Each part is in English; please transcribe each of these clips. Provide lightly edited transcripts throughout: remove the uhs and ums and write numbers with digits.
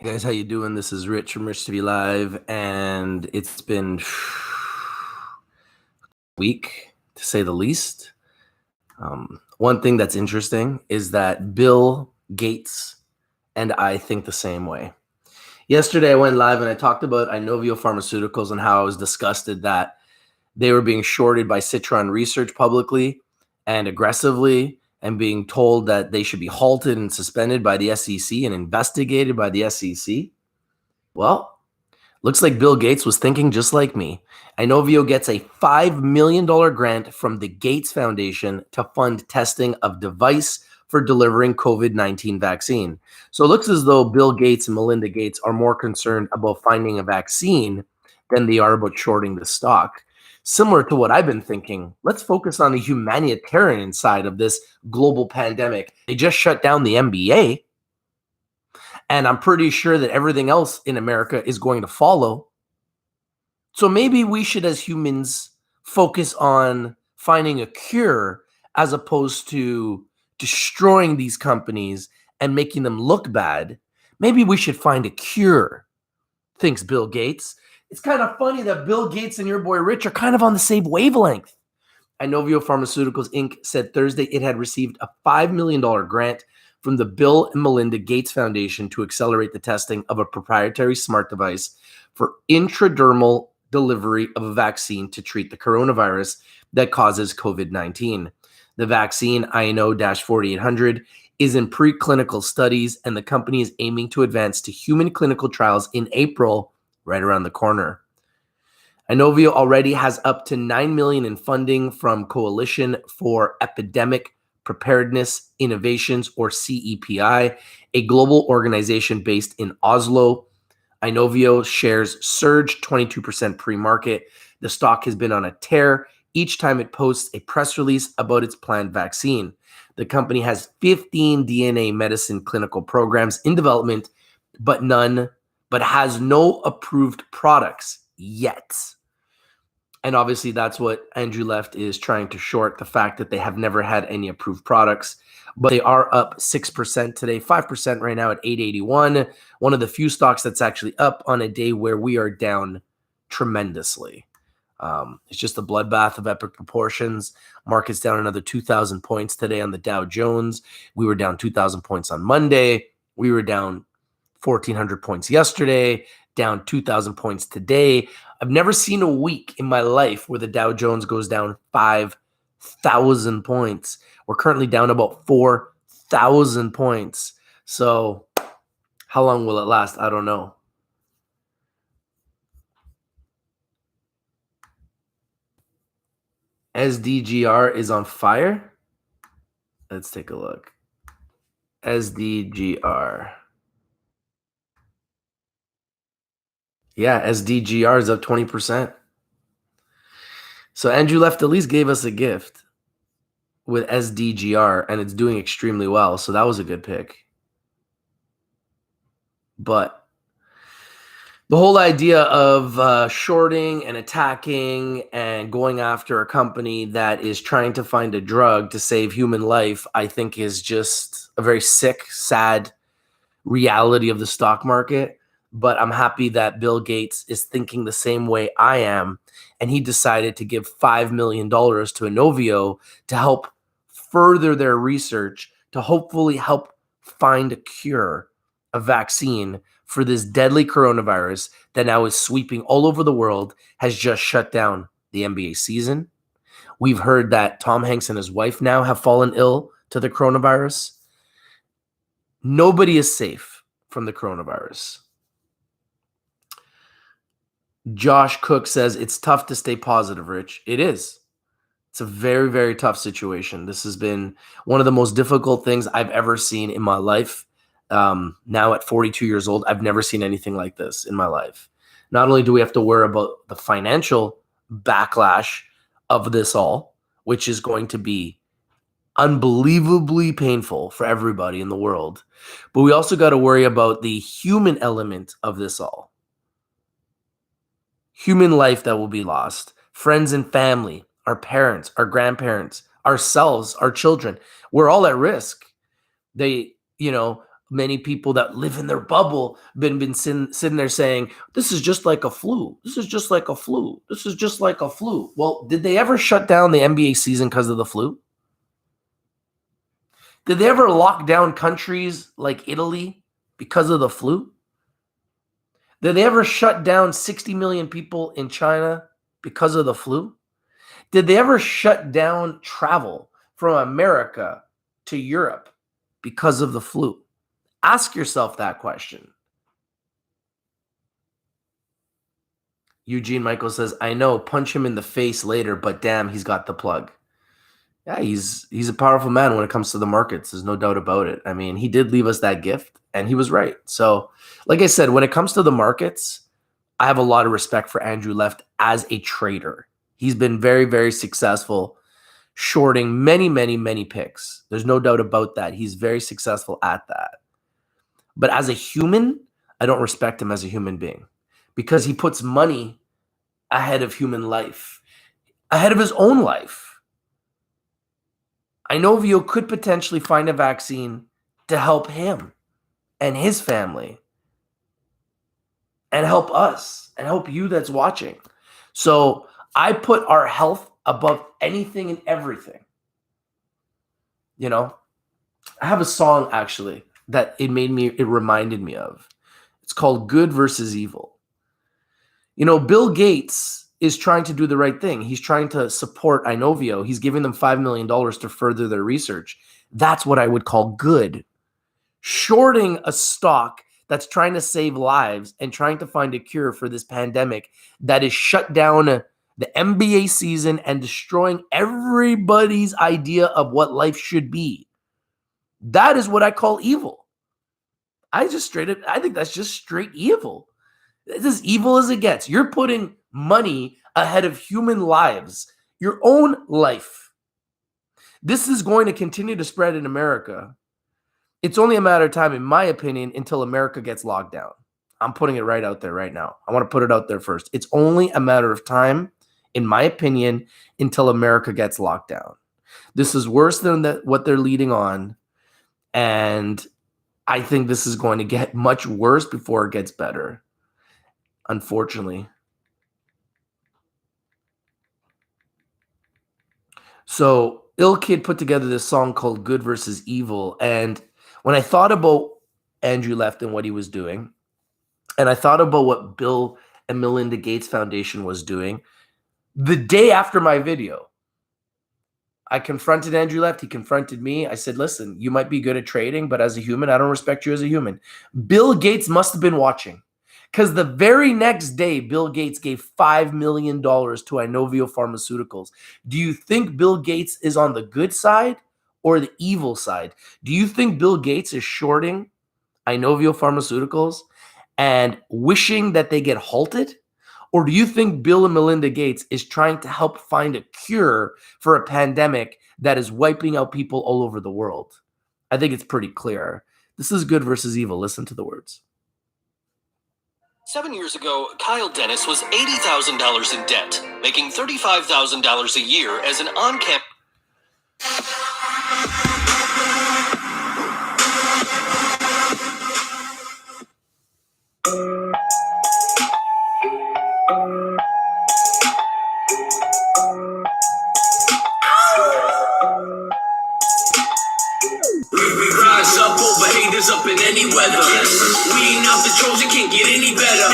Hey guys, how you doing? This is Rich from Rich to Be Live, and it's been a week to say the least. One thing that's interesting is that Bill Gates and I think the same way. Yesterday, I went live and I talked about Inovio Pharmaceuticals and how I was disgusted that they were being shorted by Citron Research publicly and aggressively, and being told that they should be halted and suspended by the SEC and investigated by the SEC. Well, looks like Bill Gates was thinking just like me. Inovio gets a $5 million grant from the Gates Foundation to fund testing of device for delivering COVID-19 vaccine. So it looks as though Bill Gates and Melinda Gates are more concerned about finding a vaccine than they are about shorting the stock. Similar to what I've been thinking, let's focus on the humanitarian side of this global pandemic. They just shut down the NBA. And I'm pretty sure that everything else in America is going to follow. So maybe we should, as humans, focus on finding a cure as opposed to destroying these companies and making them look bad. Maybe we should find a cure, thinks Bill Gates. It's kind of funny that Bill Gates and your boy Rich are kind of on the same wavelength. Inovio Pharmaceuticals Inc. said Thursday it had received a $5 million grant from the Bill and Melinda Gates Foundation to accelerate the testing of a proprietary smart device for intradermal delivery of a vaccine to treat the coronavirus that causes COVID-19. The vaccine, INO-4800, is in preclinical studies, and the company is aiming to advance to human clinical trials in April, right around the corner. Inovio already has up to $9 million in funding from Coalition for Epidemic Preparedness Innovations, or CEPI, a global organization based in Oslo. Inovio shares surged 22% pre-market. The stock has been on a tear each time it posts a press release about its planned vaccine. The company has 15 DNA medicine clinical programs in development, but has no approved products yet. And obviously, that's what Andrew Left is trying to short, the fact that they have never had any approved products. But they are up 6% today, 5% right now at 881. One of the few stocks that's actually up on a day where we are down tremendously. It's just a bloodbath of epic proportions. Market's down another 2,000 points today on the Dow Jones. We were down 2,000 points on Monday. We were down 1,400 points yesterday, down 2,000 points today. I've never seen a week in my life where the Dow Jones goes down 5,000 points. We're currently down about 4,000 points. So how long will it last? I don't know. SDGR is on fire. Let's take a look. SDGR. Yeah, SDGR is up 20%. So Andrew Left at least gave us a gift with SDGR, and it's doing extremely well. So that was a good pick. But the whole idea of shorting and attacking and going after a company that is trying to find a drug to save human life, I think is just a very sick, sad reality of the stock market. But I'm happy that Bill Gates is thinking the same way I am, and he decided to give $5 million to Inovio to help further their research, to hopefully help find a cure, a vaccine for this deadly coronavirus that now is sweeping all over the world, has just shut down the NBA season. We've heard that Tom Hanks and his wife now have fallen ill to the coronavirus. Nobody is safe from the coronavirus. Josh Cook says, it's tough to stay positive, Rich. It is. It's a very, very tough situation. This has been one of the most difficult things I've ever seen in my life. Now at 42 years old, I've never seen anything like this in my life. Not only do we have to worry about the financial backlash of this all, which is going to be unbelievably painful for everybody in the world, but we also got to worry about the human element of this all. Human life that will be lost, friends and family, our parents, our grandparents, ourselves, our children. We're all at risk. Many people that live in their bubble been sitting there saying, this is just like a flu. This is just like a flu. This is just like a flu. Well, did they ever shut down the NBA season because of the flu? Did they ever lock down countries like Italy because of the flu? Did they ever shut down 60 million people in China because of the flu? Did they ever shut down travel from America to Europe because of the flu? Ask yourself that question. Eugene Michael says, I know, punch him in the face later, but damn, he's got the plug. Yeah, he's a powerful man when it comes to the markets. There's no doubt about it. I mean, he did leave us that gift, and he was right. So, like I said, when it comes to the markets, I have a lot of respect for Andrew Left as a trader. He's been very, very successful shorting many, many, many picks. There's no doubt about that. He's very successful at that. But as a human, I don't respect him as a human being because he puts money ahead of human life, ahead of his own life. Inovio could potentially find a vaccine to help him and his family and help us and help you that's watching. So I put our health above anything and everything. You know, I have a song actually that it reminded me of. It's called Good versus Evil. You know, Bill Gates is trying to do the right thing. He's trying to support Inovio. He's giving them $5 million to further their research. That's what I would call good. Shorting a stock that's trying to save lives and trying to find a cure for this pandemic that is shut down the NBA season and destroying everybody's idea of what life should be. That is what I call evil. I think that's just straight evil. It's as evil as it gets. You're putting money ahead of human lives, your own life. This is going to continue to spread in America. It's only a matter of time, in my opinion, until America gets locked down. I'm putting it right out there right now. I want to put it out there first. It's only a matter of time, in my opinion, until America gets locked down. This is worse than what they're leading on. And I think this is going to get much worse before it gets better, unfortunately. So Ill Kid put together this song called Good versus Evil. And when I thought about Andrew Left and what he was doing, and I thought about what Bill and Melinda Gates Foundation was doing, the day after my video, I confronted Andrew Left. He confronted me. I said, listen, you might be good at trading, but as a human, I don't respect you as a human. Bill Gates must have been watching because the very next day, Bill Gates gave $5 million to Inovio Pharmaceuticals. Do you think Bill Gates is on the good side or the evil side? Do you think Bill Gates is shorting Inovio Pharmaceuticals and wishing that they get halted? Or do you think Bill and Melinda Gates is trying to help find a cure for a pandemic that is wiping out people all over the world? I think it's pretty clear. This is good versus evil. Listen to the words. 7 years ago, Kyle Dennis was $80,000 in debt, making $35,000 a year as an on-campus. We rise up over haters up in any weather. We ain't out the chosen, can't get any better.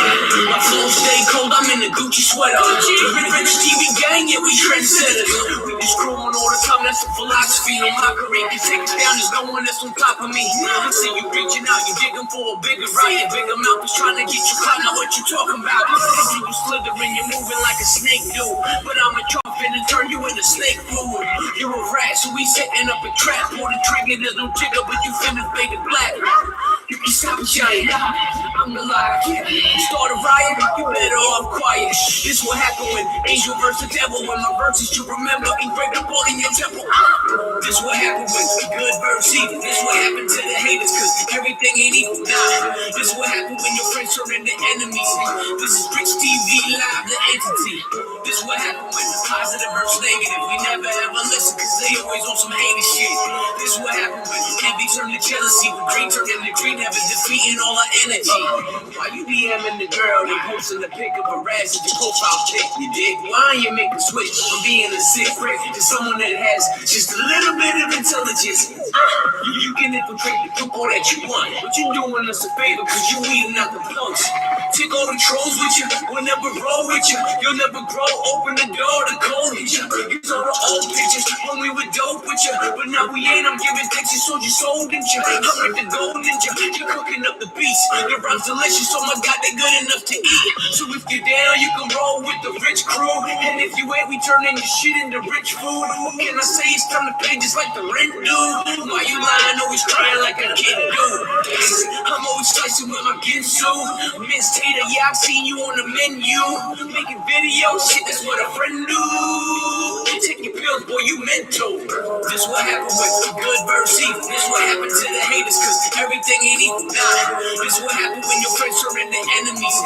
My flow stay cold, I'm in a Gucci sweater. Rich TV gang, yeah, we trendsetters. We just grow on all the time, that's the philosophy. No mockery, can take us down, there's no one that's on top of me. I see you reaching out, you digging for a bigger riot. Bigger mouth is trying to get you caught, now what you talking about? You slithering, you're moving like a snake do. But I'm a chop in and turn you into snake food. You're a rat, so we setting up a trap. Pull the trigger, there's no jigger, but you finna fake it black. You can stop and shine. I'm the liar. Start a riot, you better off quiet. This what happened when angel versus devil. When my verses you remember engraved up all in your temple. This what happened when good versus evil. This what happened to the haters, cause everything ain't equal. Nah, this what happened when your friends turn into enemies. This is Rich TV Live, the entity. This what happened when positive versus negative. We never ever listen, cause they always on some hating shit. This what happened when envy turned to jealousy, when green turned into green heaven, defeating all our energy. Why you DMing the girl and posting the pic of her ass as your profile pic, you dig? Why you make a switch from being a sick prick to someone that has just a little bit of intelligence? You can infiltrate the group all that you want, but you doing us a favor cause you weeding out the punks. Take all the trolls with you, we'll never roll with you. You'll never grow, open the door, the cold hit you. Use all the old pictures when we were dope with you, but now we ain't. I'm giving thanks, you sold your soul, didn't you? I'm like the gold ninja, you're cooking up the beats. The rhymes delicious, oh my god, they're good enough to eat. So if you're down, you can roll with the rich crew, and if you ain't, we turning your shit into rich food. What can I say? It's time to pay just like the rent do. Why you lying, always crying like a kid do? I'm always slicing with my ginsu. Miss Tater, yeah, I've seen you on the menu. Making videos, shit, that's what a friend do. Take your pills, boy, you mental. This what happened with good versus evil. This what happened to the haters, cause everything ain't equal. Nah, this what happened when your friends turn into enemies.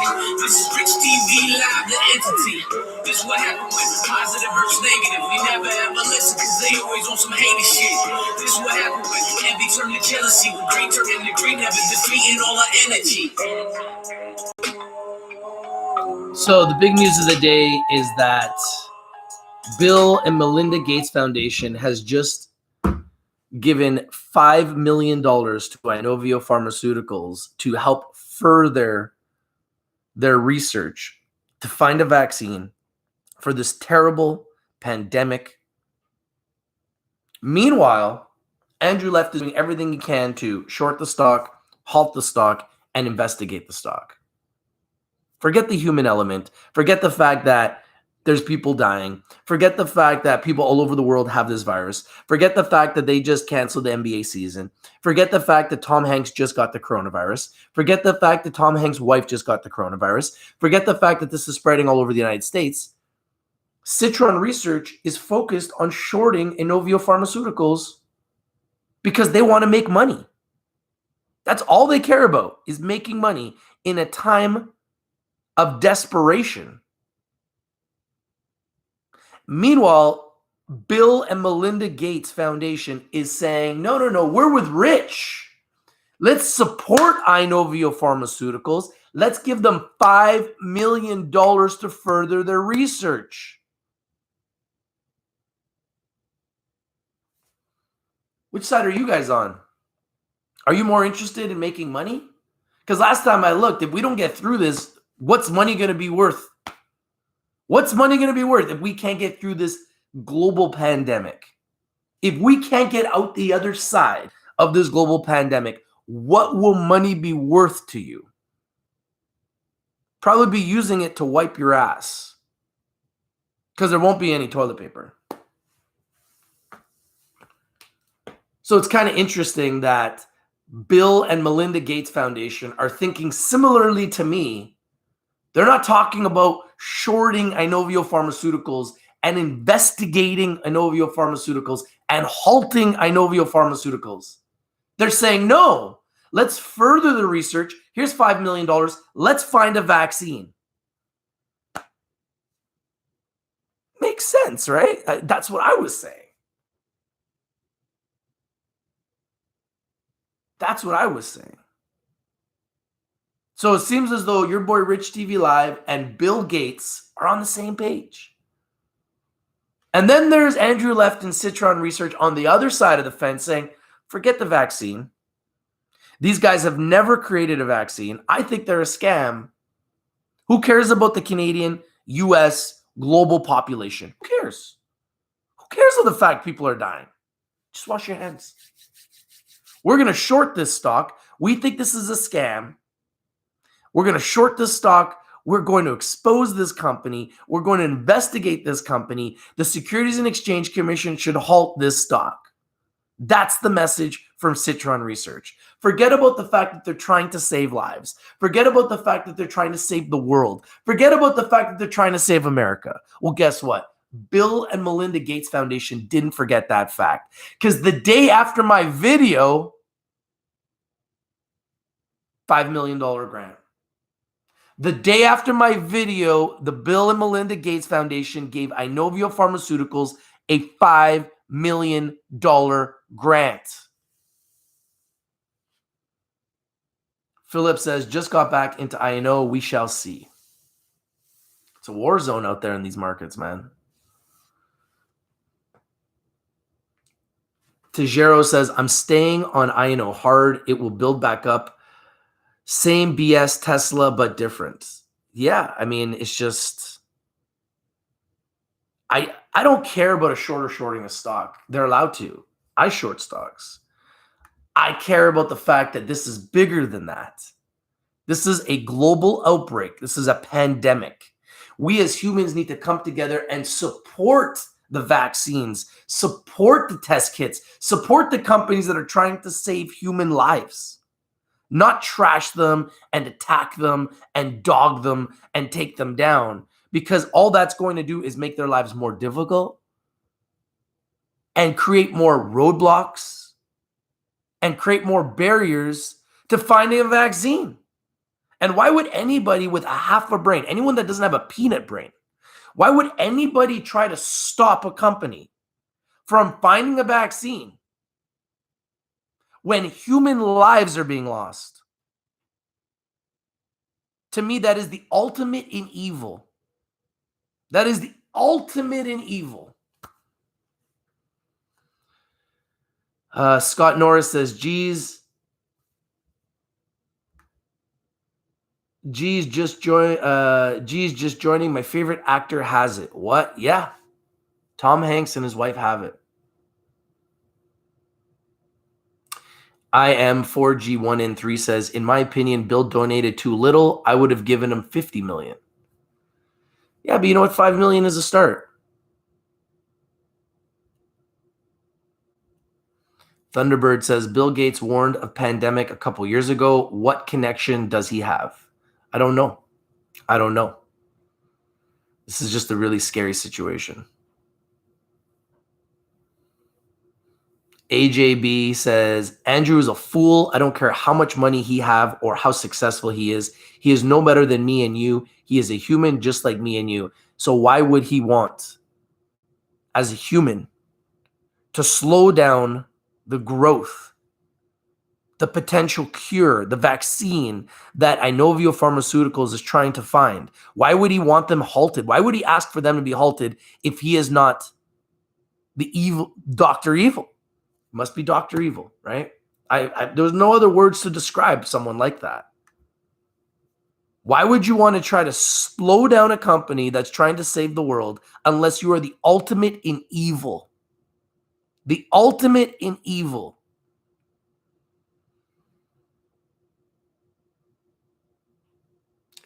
This is Rich TV Live, the entity. This what happened with positive versus negative. We never ever listen, cause they always on some hating shit. This what happened with envy turned to jealousy, with green turned into green heaven, defeating all our energy. So the big news of the day is that Bill and Melinda Gates Foundation has just given $5 million to Inovio Pharmaceuticals to help further their research to find a vaccine for this terrible pandemic. Meanwhile, Andrew Left is doing everything he can to short the stock, halt the stock, and investigate the stock. Forget the human element. Forget the fact that there's people dying. Forget the fact that people all over the world have this virus. Forget the fact that they just canceled the NBA season. Forget the fact that Tom Hanks just got the coronavirus. Forget the fact that Tom Hanks' wife just got the coronavirus. Forget the fact that this is spreading all over the United States. Citron Research is focused on shorting Inovio Pharmaceuticals because they want to make money. That's all they care about, is making money in a time of desperation. Meanwhile, Bill and Melinda Gates Foundation is saying, no, we're with Rich. Let's support Inovio Pharmaceuticals. Let's give them $5 million to further their research. Which side are you guys on? Are you more interested in making money? Because last time I looked, if we don't get through this, what's money going to be worth? What's money going to be worth if we can't get through this global pandemic? If we can't get out the other side of this global pandemic, what will money be worth to you? Probably be using it to wipe your ass, because there won't be any toilet paper. So it's kind of interesting that Bill and Melinda Gates Foundation are thinking similarly to me. They're not talking about shorting Inovio Pharmaceuticals and investigating Inovio Pharmaceuticals and halting Inovio Pharmaceuticals. They're saying, no, let's further the research. Here's $5 million. Let's find a vaccine. Makes sense, right? That's what I was saying. That's what I was saying. So it seems as though your boy Rich TV Live and Bill Gates are on the same page. And then there's Andrew Left and Citron Research on the other side of the fence saying, forget the vaccine. These guys have never created a vaccine. I think they're a scam. Who cares about the Canadian, US, global population? Who cares? Who cares of the fact people are dying? Just wash your hands. We're going to short this stock. We think this is a scam. We're going to short this stock. We're going to expose this company. We're going to investigate this company. The Securities and Exchange Commission should halt this stock. That's the message from Citron Research. Forget about the fact that they're trying to save lives. Forget about the fact that they're trying to save the world. Forget about the fact that they're trying to save America. Well, guess what? Bill and Melinda Gates Foundation didn't forget that fact. Because the day after my video, $5 million grant. The day after my video, the Bill and Melinda Gates Foundation gave Inovio Pharmaceuticals a $5 million grant. Philip says, just got back into INO. We shall see. It's a war zone out there in these markets, man. Tejero says, I'm staying on INO hard. It will build back up. Same BS Tesla, but different. Yeah, I mean, it's just, I don't care about a short or shorting a stock. They're allowed to. I short stocks. I care about the fact that this is bigger than that. This is a global outbreak. This is a pandemic. We as humans need to come together and support the vaccines, support the test kits, support the companies that are trying to save human lives, not trash them and attack them and dog them and take them down, because all that's going to do is make their lives more difficult and create more roadblocks and create more barriers to finding a vaccine. And why would anybody with a half a brain, anyone that doesn't have a peanut brain, why would anybody try to stop a company from finding a vaccine when human lives are being lost? To me, that is the ultimate in evil. That is the ultimate in evil. Scott Norris says, geez, just joining. My favorite actor has it. What? Yeah. Tom Hanks and his wife have it. I am 4G1N3 says, in my opinion, Bill donated too little. I would have given him 50 million. Yeah, but you know what? 5 million is a start. Thunderbird says, Bill Gates warned of pandemic a couple years ago. What connection does he have? I don't know. I don't know. This is just a really scary situation. AJB says, Andrew is a fool. I don't care how much money he have or how successful he is. He is no better than me and you. He is a human just like me and you. So why would he want, as a human, to slow down the growth, the potential cure, the vaccine that Inovio Pharmaceuticals is trying to find? Why would he want them halted? Why would he ask for them to be halted if he is not the evil, Dr. Evil? Must be Dr. Evil, right? There's no other words to describe someone like that. Why would you want to try to slow down a company that's trying to save the world unless you are the ultimate in evil? The ultimate in evil.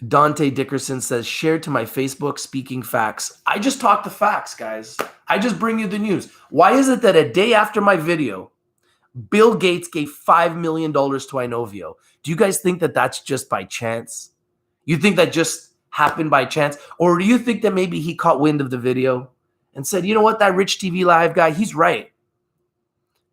Dante Dickerson says, shared to my Facebook, speaking facts. I just talk the facts, guys. I just bring you the news. Why is it that a day after my video, Bill Gates gave $5 million to Inovio? Do you guys think that that's just by chance? You think that just happened by chance? Or do you think that maybe he caught wind of the video and said, you know what, that Rich TV Live guy, he's right.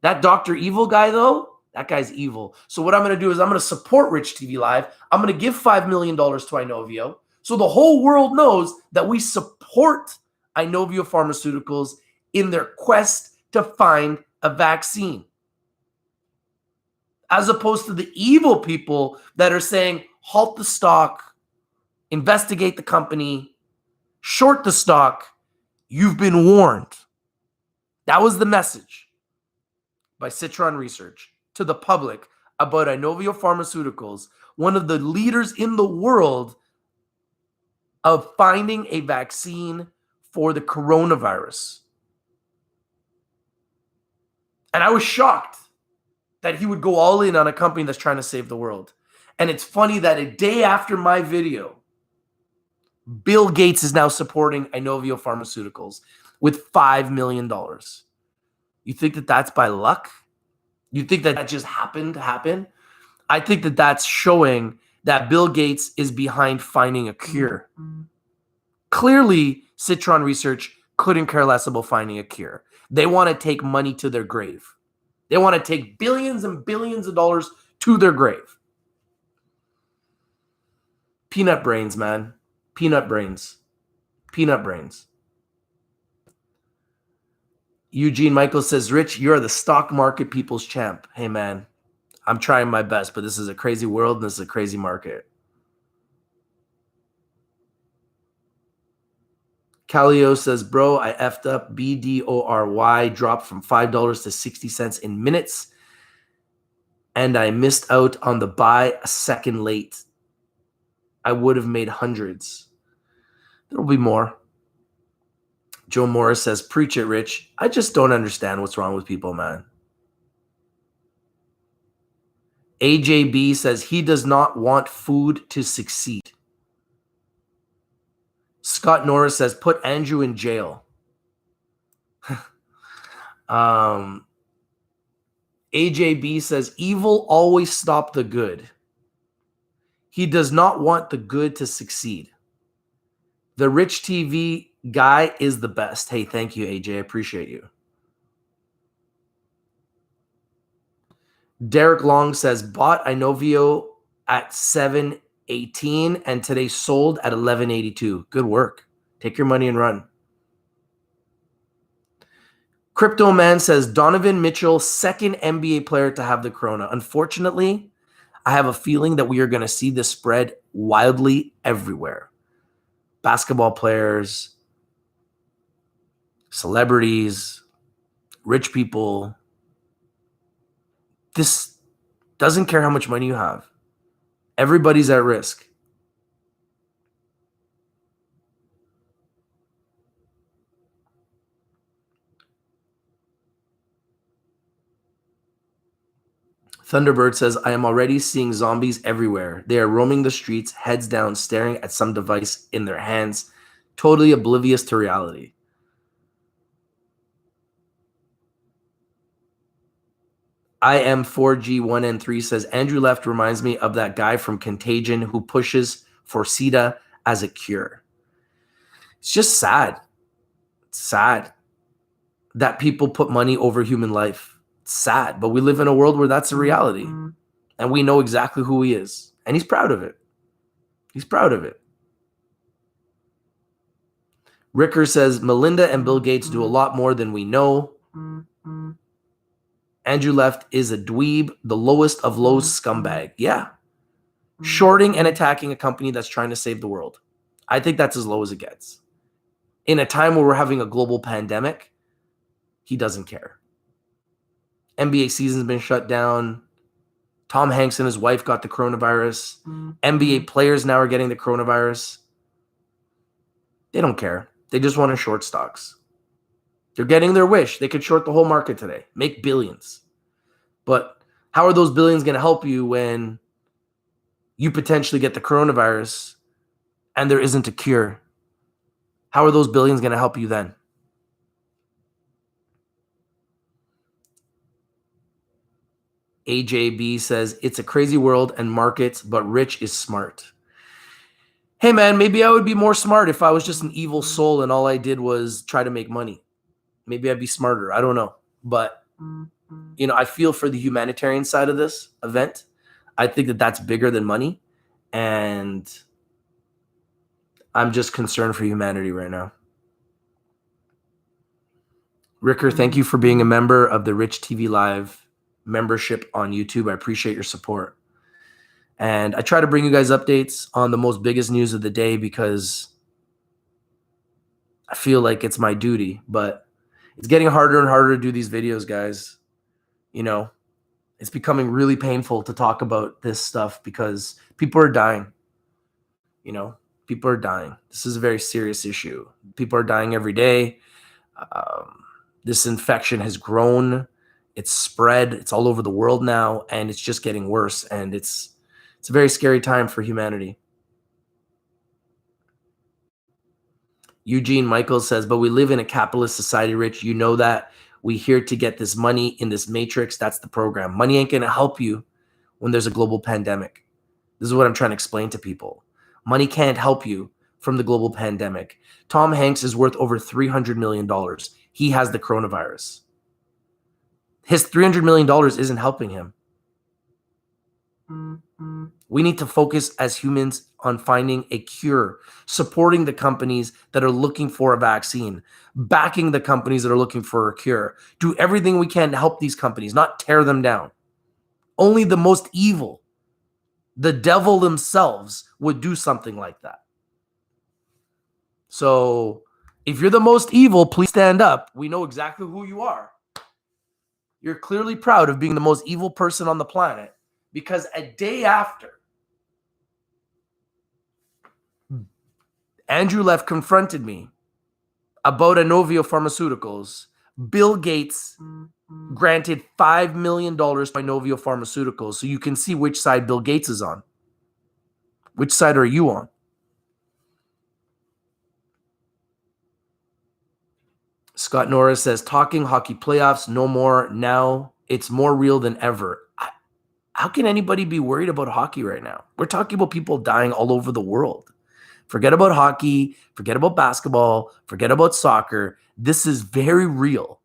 That Dr. Evil guy, though, that guy's evil. So what I'm going to do is I'm going to support Rich TV Live. I'm going to give $5 million to Inovio so the whole world knows that we support Inovio Pharmaceuticals in their quest to find a vaccine. As opposed to the evil people that are saying, halt the stock, investigate the company, short the stock. You've been warned. That was the message by Citron Research to the public about Inovio Pharmaceuticals, one of the leaders in the world of finding a vaccine for the coronavirus. And I was shocked that he would go all in on a company that's trying to save the world. And it's funny that a day after my video, Bill Gates is now supporting Inovio Pharmaceuticals with $5 million. You think that that's by luck? You think that that just happened to happen? I think that that's showing that Bill Gates is behind finding a cure. Clearly, Citron Research couldn't care less about finding a cure. They want to take money to their grave. They want to take billions and billions of dollars to their grave. Peanut brains, man. Peanut brains. Peanut brains. Eugene Michael says, Rich, you're the stock market people's champ. Hey, man, I'm trying my best, but this is a crazy world and this is a crazy market. Calio says, bro, I effed up. BDORY dropped from $5 to 60 cents in minutes, and I missed out on the buy a second late. I would have made hundreds. There'll be more. Joe Morris says, preach it, Rich. I just don't understand what's wrong with people, man. AJB says he does not want food to succeed. Scott Norris says, put Andrew in jail. AJB says, evil always stop the good. He does not want the good to succeed. The Rich TV guy is the best. Hey, thank you, AJ. I appreciate you. Derek Long says, bought Inovio at 7.18 and today sold at 11.82. Good work. Take your money and run. Crypto Man says, Donovan Mitchell, second NBA player to have the corona. Unfortunately, I have a feeling that we are going to see this spread wildly everywhere. Basketball players, celebrities, rich people. This doesn't care how much money you have. Everybody's at risk. Thunderbird says, I am already seeing zombies everywhere. They are roaming the streets, heads down, staring at some device in their hands, totally oblivious to reality. I am 4G1N3 says, Andrew Left reminds me of that guy from Contagion who pushes for SIDA as a cure. It's just sad. It's sad that people put money over human life. It's sad, but we live in a world where that's a reality. And we know exactly who he is. And he's proud of it. He's proud of it. Ricker says, Melinda and Bill Gates do a lot more than we know. Andrew Left is a dweeb, the lowest of low scumbag. Yeah. Shorting and attacking a company that's trying to save the world. I think that's as low as it gets. In a time where we're having a global pandemic, he doesn't care. NBA season's been shut down. Tom Hanks and his wife got the coronavirus. NBA players now are getting the coronavirus. They don't care. They just want to short stocks. They're getting their wish. They could short the whole market today, make billions. But how are those billions going to help you when you potentially get the coronavirus and there isn't a cure? How are those billions going to help you then? AJB says, it's a crazy world and markets, but Rich is smart. Hey, man, maybe I would be more smart if I was just an evil soul and all I did was try to make money. Maybe I'd be smarter. I don't know. But, you know, I feel for the humanitarian side of this event. I think that that's bigger than money. And I'm just concerned for humanity right now. Ricker, thank you for being a member of the Rich TV Live membership on YouTube. I appreciate your support. And I try to bring you guys updates on the most biggest news of the day because I feel like it's my duty. But it's getting harder and harder to do these videos, guys. You know, it's becoming really painful to talk about this stuff because people are dying. You know, people are dying. This is a very serious issue. People are dying every day. This infection has grown. It's spread. It's all over the world now, and it's just getting worse. And it's a very scary time for humanity. Eugene Michael says, but we live in a capitalist society, Rich. You know that. We here to get this money in this matrix. That's the program. Money ain't going to help you when there's a global pandemic. This is what I'm trying to explain to people. Money can't help you from the global pandemic. Tom Hanks is worth over $300 million. He has the coronavirus. His $300 million isn't helping him. We need to focus as humans on finding a cure, supporting the companies that are looking for a vaccine, backing the companies that are looking for a cure. Do everything we can to help these companies, not tear them down. Only the most evil, the devil themselves, would do something like that. So if you're the most evil, please stand up. We know exactly who you are. You're clearly proud of being the most evil person on the planet, because a day after Andrew Leff confronted me about Inovio Pharmaceuticals, Bill Gates granted $5 million to Inovio Pharmaceuticals. So you can see which side Bill Gates is on. Which side are you on? Scott Norris says, talking hockey playoffs, no more. Now it's more real than ever. How can anybody be worried about hockey right now? We're talking about people dying all over the world. Forget about hockey, forget about basketball, forget about soccer. This is very real.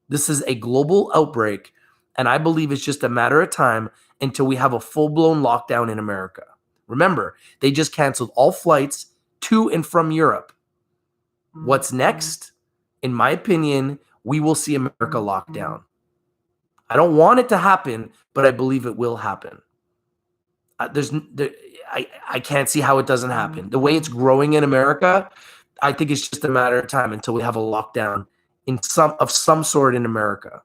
This is a global outbreak, and I believe it's just a matter of time until we have a full-blown lockdown in America. Remember, they just canceled all flights to and from Europe. What's next? In my opinion, we will see America locked down. I don't want it to happen, but I believe it will happen. I can't see how it doesn't happen. The way it's growing in America, I think it's just a matter of time until we have a lockdown of some sort in America.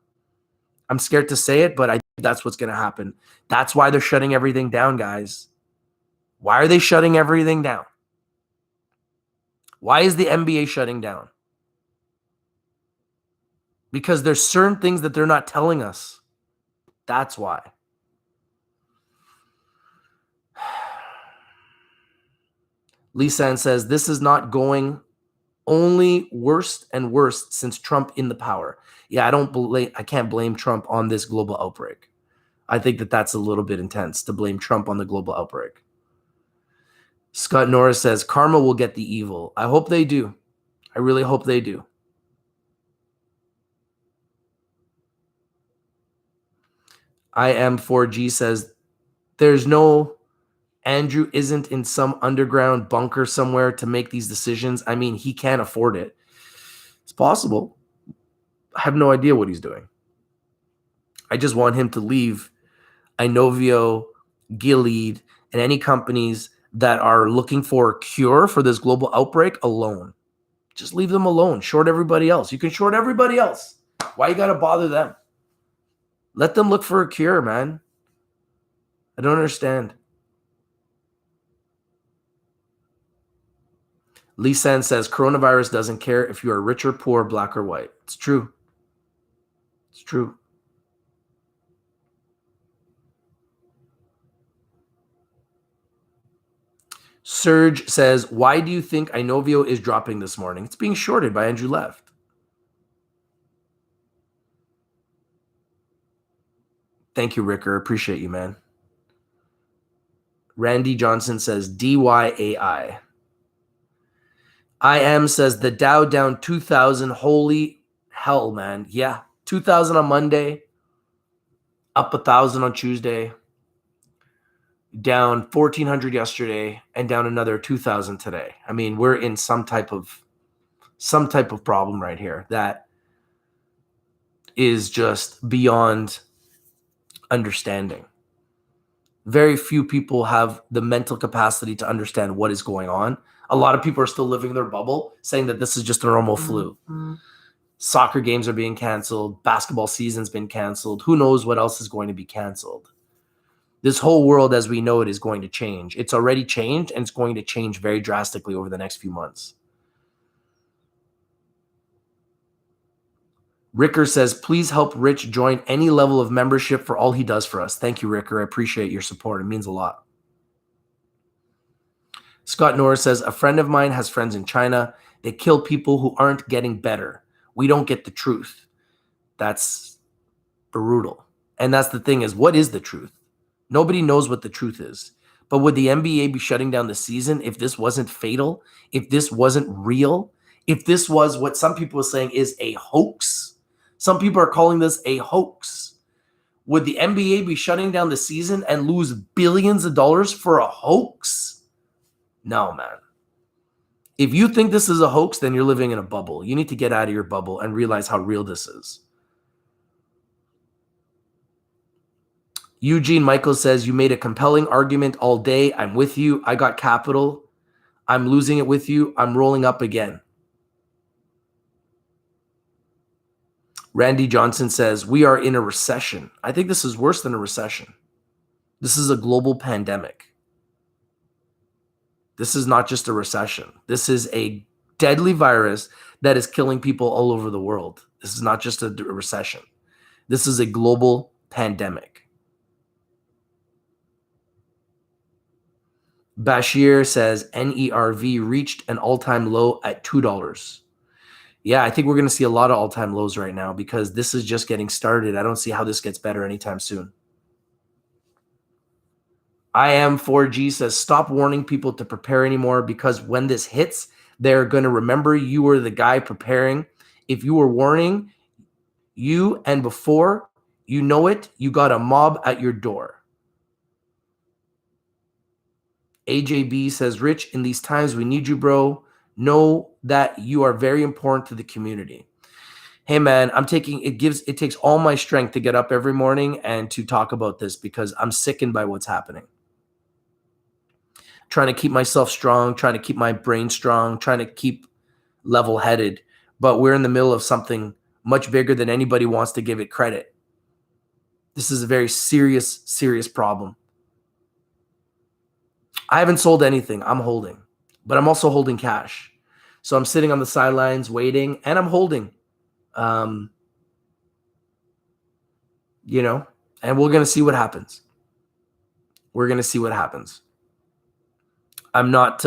I'm scared to say it, but I think that's what's going to happen. That's why they're shutting everything down, guys. Why are they shutting everything down? Why is the NBA shutting down? Because there's certain things that they're not telling us. That's why. Lisanne says, this is not going only worse and worse since Trump in the power. Yeah, I can't blame Trump on this global outbreak. I think that that's a little bit intense to blame Trump on the global outbreak. Scott Norris says, karma will get the evil. I hope they do. I really hope they do. IM4G says, there's no Andrew isn't in some underground bunker somewhere to make these decisions. I mean, he can't afford it. It's possible. I have no idea what he's doing. I just want him to leave Inovio, Gilead, and any companies that are looking for a cure for this global outbreak alone. Just leave them alone. Short everybody else. You can short everybody else. Why you got to bother them? Let them look for a cure, man. I don't understand. Lisanne says, coronavirus doesn't care if you are rich or poor, black or white. It's true. It's true. Serge says, why do you think Inovio is dropping this morning? It's being shorted by Andrew Leff. Thank you, Ricker. Appreciate you, man. Randy Johnson says, DYAI. IM says, the Dow down 2,000. Holy hell, man. Yeah, 2,000 on Monday, up 1,000 on Tuesday, down 1,400 yesterday, and down another 2,000 today. I mean, we're in some type of problem right here that is just beyond understanding. Very few people have the mental capacity to understand what is going on. A lot of people are still living their bubble, saying that this is just a normal flu. Soccer games are being canceled. Basketball season's been canceled. Who knows what else is going to be canceled? This whole world as we know it is going to change. It's already changed, and it's going to change very drastically over the next few months. Ricker says, please help Rich join any level of membership for all he does for us. Thank you, Ricker. I appreciate your support. It means a lot. Scott Norris says, a friend of mine has friends in China. They kill people who aren't getting better. We don't get the truth. That's brutal. And that's the thing is, what is the truth? Nobody knows what the truth is. But would the NBA be shutting down the season if this wasn't fatal? If this wasn't real? If this was what some people are saying is a hoax? Some people are calling this a hoax. Would the NBA be shutting down the season and lose billions of dollars for a hoax? No, man. If you think this is a hoax, then you're living in a bubble. You need to get out of your bubble and realize how real this is. Eugene Michael says, you made a compelling argument all day. I'm with you. I got capital. I'm losing it with you. I'm rolling up again. Randy Johnson says, we are in a recession. I think this is worse than a recession. This is a global pandemic. This is not just a recession. This is a deadly virus that is killing people all over the world. This is not just a recession. This is a global pandemic. Bashir says NERV reached an all-time low at $2. Yeah, I think we're going to see a lot of all-time lows right now because this is just getting started. I don't see how this gets better anytime soon. IM4G says, stop warning people to prepare anymore because when this hits, they're going to remember you were the guy preparing. If you were warning you and before you know it, you got a mob at your door. AJB says, Rich, in these times, we need you, bro. Know that you are very important to the community. Hey, man, it takes all my strength to get up every morning and to talk about this because I'm sickened by what's happening. Trying to keep myself strong, trying to keep my brain strong, trying to keep level-headed. But we're in the middle of something much bigger than anybody wants to give it credit. This is a very serious, serious problem. I haven't sold anything. I'm holding, but I'm also holding cash. So I'm sitting on the sidelines waiting, and I'm holding, and we're going to see what happens. We're going to see what happens. I'm not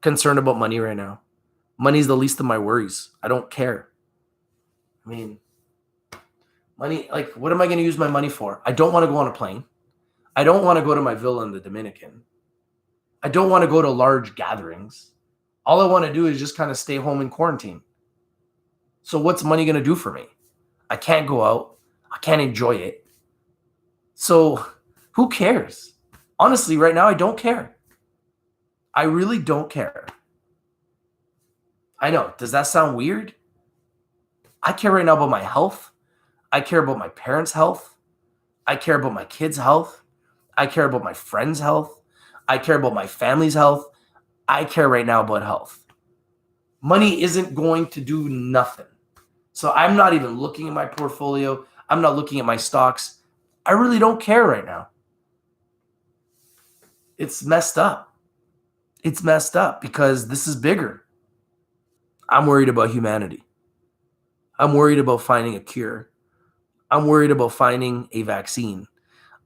concerned about money right now. Money's the least of my worries. I don't care. I mean, money, like, what am I going to use my money for? I don't want to go on a plane. I don't want to go to my villa in the Dominican. I don't want to go to large gatherings. All I want to do is just kind of stay home in quarantine. So what's money going to do for me? I can't go out. I can't enjoy it. So who cares? Honestly, right now, I don't care. I really don't care. I know. Does that sound weird? I care right now about my health. I care about my parents' health. I care about my kids' health. I care about my friends' health. I care about my family's health. I care right now about health. Money isn't going to do nothing. So I'm not even looking at my portfolio. I'm not looking at my stocks. I really don't care right now. It's messed up. It's messed up because this is bigger. I'm worried about humanity. I'm worried about finding a cure. I'm worried about finding a vaccine.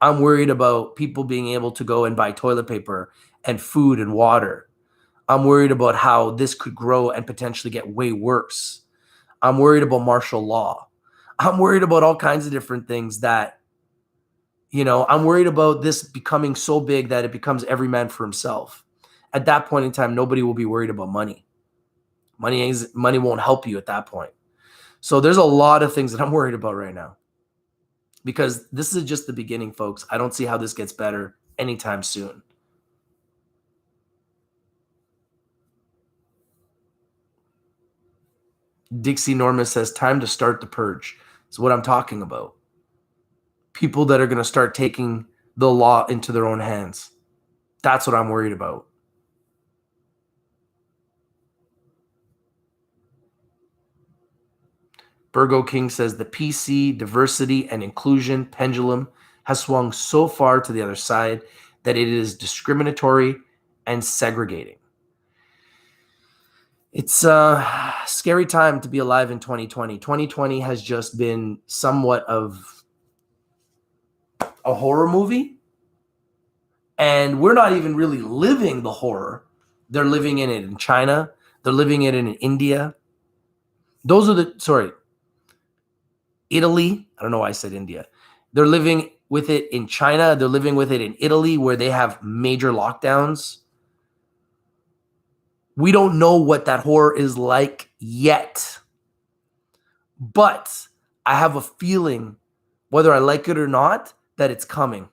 I'm worried about people being able to go and buy toilet paper and food and water. I'm worried about how this could grow and potentially get way worse. I'm worried about martial law. I'm worried about all kinds of different things that, I'm worried about this becoming so big that it becomes every man for himself. At that point in time, nobody will be worried about money. Money won't help you at that point. So there's a lot of things that I'm worried about right now. Because this is just the beginning, folks. I don't see how this gets better anytime soon. Dixie Norma says, time to start the purge. It's what I'm talking about. People that are going to start taking the law into their own hands. That's what I'm worried about. Virgo King says, the PC, diversity, and inclusion pendulum has swung so far to the other side that it is discriminatory and segregating. It's a scary time to be alive in 2020. 2020 has just been somewhat of a horror movie. And we're not even really living the horror. They're living in it in China. They're living in it in India. Italy. I don't know why I said India. They're living with it in China. They're living with it in Italy, where they have major lockdowns. We don't know what that horror is like yet. But I have a feeling, whether I like it or not, that it's coming.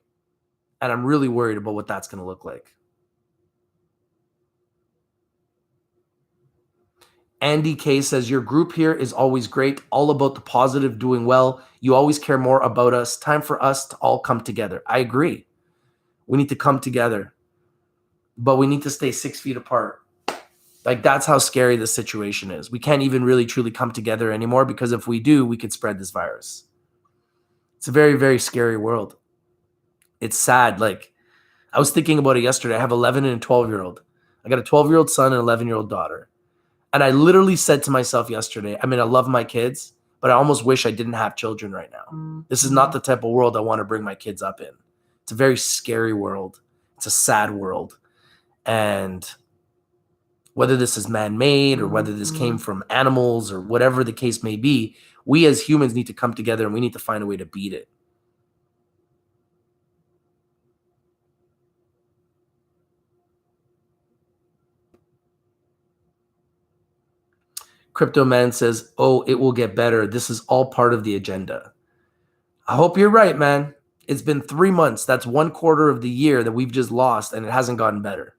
And I'm really worried about what that's going to look like. Andy K says, your group here is always great, all about the positive, doing well. You always care more about us. Time for us to all come together. I agree. We need to come together, but we need to stay 6 feet apart. Like, that's how scary the situation is. We can't even really truly come together anymore, because if we do, we could spread this virus. It's a very, very scary world. It's sad. Like, I was thinking about it yesterday. I have 11 and a 12-year-old. I got a 12-year-old son and an 11-year-old daughter. And I literally said to myself yesterday, I mean, I love my kids, but I almost wish I didn't have children right now. This is not the type of world I want to bring my kids up in. It's a very scary world. It's a sad world. And whether this is man-made or whether this came from animals or whatever the case may be, we as humans need to come together and we need to find a way to beat it. Crypto Man says, oh, it will get better. This is all part of the agenda. I hope you're right, man. It's been 3 months. That's 1/4 of the year that we've just lost, and it hasn't gotten better.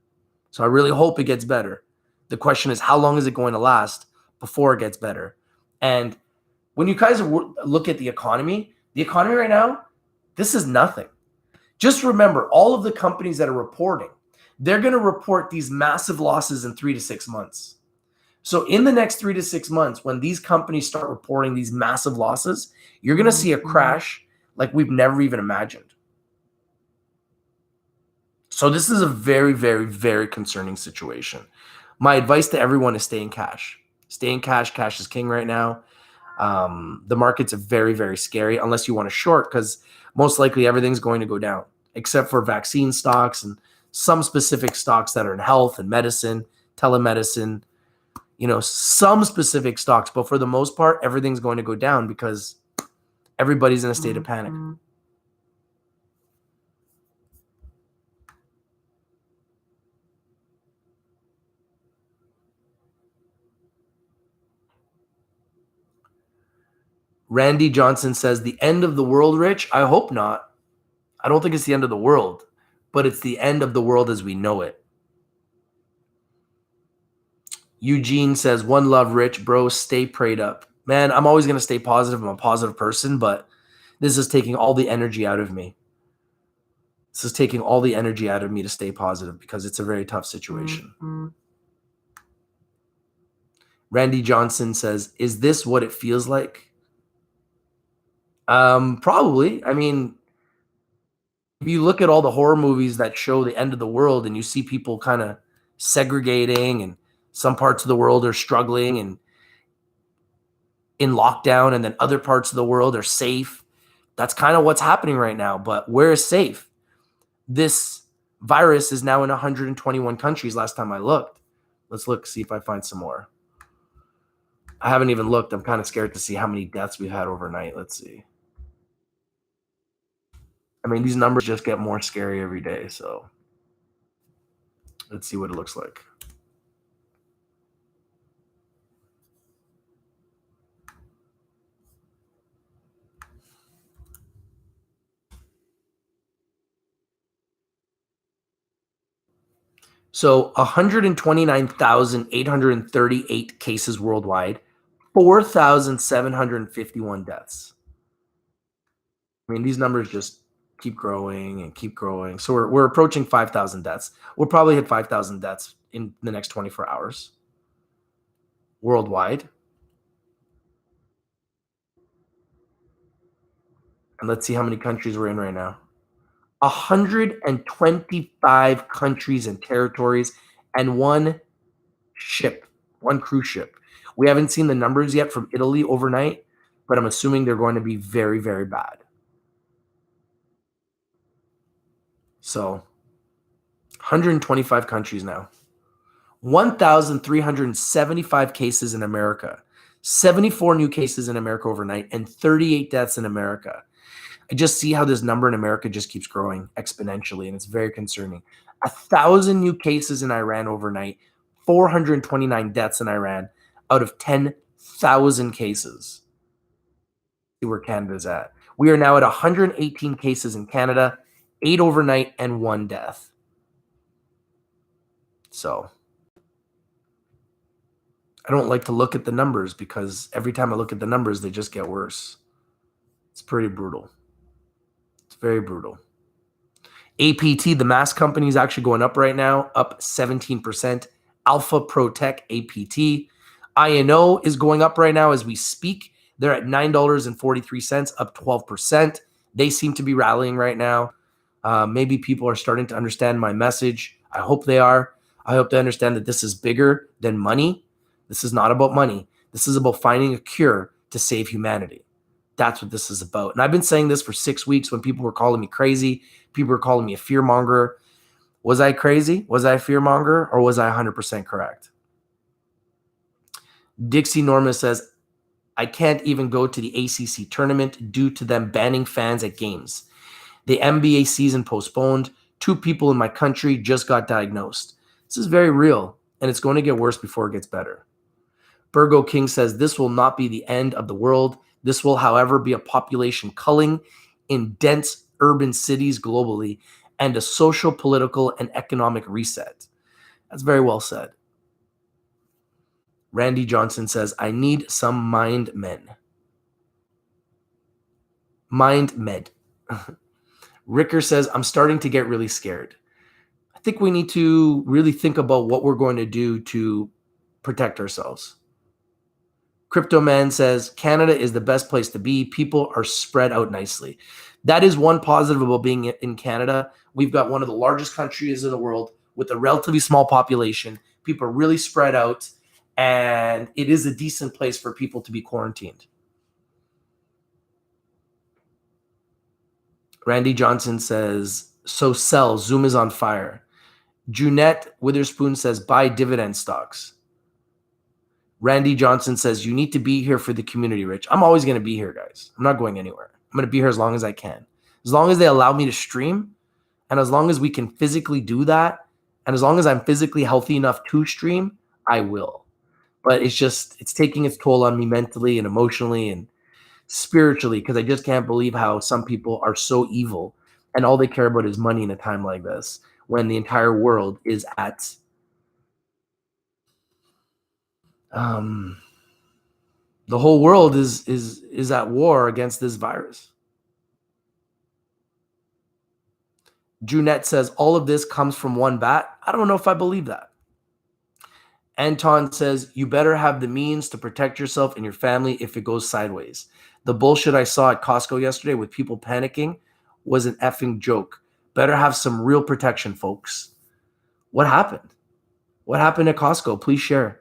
So I really hope it gets better. The question is, how long is it going to last before it gets better? And when you guys look at the economy right now, this is nothing. Just remember, all of the companies that are reporting, they're going to report these massive losses in 3 to 6 months. So in the next 3 to 6 months, when these companies start reporting these massive losses, you're going to see a crash like we've never even imagined. So this is a very, very, very concerning situation. My advice to everyone is stay in cash. Stay in cash. Cash is king right now. The markets are very, very scary unless you want to short, because most likely everything's going to go down, except for vaccine stocks and some specific stocks that are in health and medicine, telemedicine, some specific stocks. But for the most part, everything's going to go down because everybody's in a state of panic. Randy Johnson says, the end of the world, Rich? I hope not. I don't think it's the end of the world, but it's the end of the world as we know it. Eugene says, one love, Rich, bro, stay prayed up. Man, I'm always going to stay positive. I'm a positive person, but this is taking all the energy out of me. This is taking all the energy out of me to stay positive because it's a very tough situation. Randy Johnson says, is this what it feels like? Probably. I mean, if you look at all the horror movies that show the end of the world and you see people kind of segregating and some parts of the world are struggling and in lockdown, and then other parts of the world are safe. That's kind of what's happening right now. But where is safe? This virus is now in 121 countries last time I looked. Let's look, see if I find some more. I haven't even looked. I'm kind of scared to see how many deaths we've had overnight. Let's see. I mean, these numbers just get more scary every day. So let's see what it looks like. So 129,838 cases worldwide, 4,751 deaths. I mean, these numbers just keep growing and keep growing. So we're approaching 5,000 deaths. We'll probably hit 5,000 deaths in the next 24 hours worldwide. And let's see how many countries we're in right now. 125 countries and territories and one cruise ship. We haven't seen the numbers yet from Italy overnight, but I'm assuming they're going to be very, very bad. So 125 countries now. 1,375 cases in America. 74 new cases in America overnight and 38 deaths in America. I just see how this number in America just keeps growing exponentially, and it's very concerning. 1,000 new cases in Iran overnight, 429 deaths in Iran out of 10,000 cases. See where Canada's at. We are now at 118 cases in Canada, 8 overnight, and 1 death. So I don't like to look at the numbers because every time I look at the numbers, they just get worse. It's pretty brutal. It's very brutal. APT, the mask company, is actually going up right now, up 17%. Alpha Protec APT. INO is going up right now as we speak. They're at $9.43, up 12%. They seem to be rallying right now. Maybe people are starting to understand my message. I hope they are. I hope they understand that this is bigger than money. This is not about money. This is about finding a cure to save humanity. That's what this is about. And I've been saying this for 6 weeks when people were calling me crazy. People were calling me a fearmonger. Was I crazy? Was I a fearmonger? Or was I 100% correct? Dixie Norma says, I can't even go to the ACC tournament due to them banning fans at games. The NBA season postponed. 2 people in my country just got diagnosed. This is very real, and it's going to get worse before it gets better. Virgo King says, this will not be the end of the world. This will, however, be a population culling in dense urban cities globally and a social, political, and economic reset. That's very well said. Randy Johnson says, I need some mind men. Mind med. Ricker says, I'm starting to get really scared. I think we need to really think about what we're going to do to protect ourselves. Crypto Man says, Canada is the best place to be. People are spread out nicely. That is one positive about being in Canada. We've got one of the largest countries in the world with a relatively small population. People are really spread out, and it is a decent place for people to be quarantined. Randy Johnson says, so sell. Zoom is on fire. Junette Witherspoon says, buy dividend stocks. Randy Johnson says, you need to be here for the community, Rich. I'm always going to be here, guys. I'm not going anywhere. I'm going to be here as long as I can. As long as they allow me to stream, and as long as we can physically do that, and as long as I'm physically healthy enough to stream, I will. But it's taking its toll on me mentally and emotionally and spiritually, because I just can't believe how some people are so evil and all they care about is money in a time like this, when the entire world is at the whole world is at war against this virus. Junette says, all of this comes from one bat. I don't know if I believe that. Anton says, you better have the means to protect yourself and your family if it goes sideways. The bullshit I saw at Costco yesterday with people panicking was an effing joke. Better have some real protection, folks. What happened? What happened at Costco? Please share.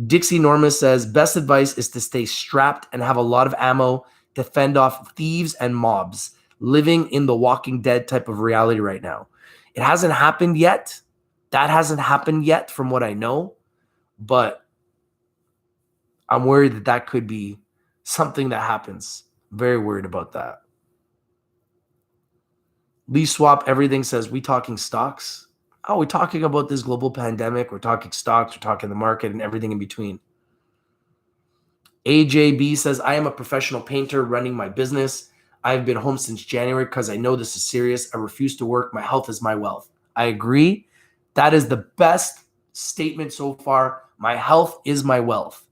Dixie Norma says, best advice is to stay strapped and have a lot of ammo to fend off thieves and mobs, living in the Walking Dead type of reality right now. It hasn't happened yet. That hasn't happened yet from what I know, but I'm worried that that could be something that happens. Very worried about that. Lee Swap Everything says, we talking stocks? Oh, we're talking about this global pandemic. We're talking stocks. We're talking the market and everything in between. AJB says, I am a professional painter running my business. I've been home since January because I know this is serious. I refuse to work. My health is my wealth. I agree. That is the best statement so far. My health is my wealth.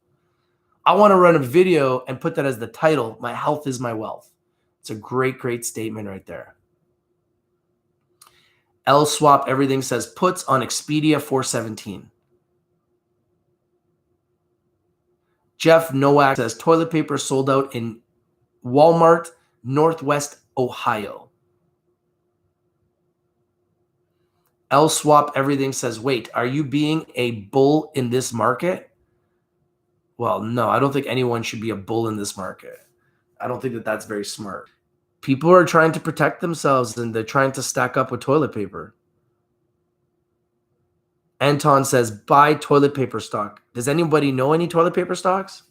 I want to run a video and put that as the title. My health is my wealth. It's a great, great statement right there. L Swap Everything says, puts on Expedia 417. Jeff Nowak says, toilet paper sold out in Walmart, Northwest Ohio. L Swap Everything says, wait, are you being a bull in this market? Well, no, I don't think anyone should be a bull in this market. I don't think that that's very smart. People are trying to protect themselves and they're trying to stack up with toilet paper. Anton says, buy toilet paper stock. Does anybody know any toilet paper stocks?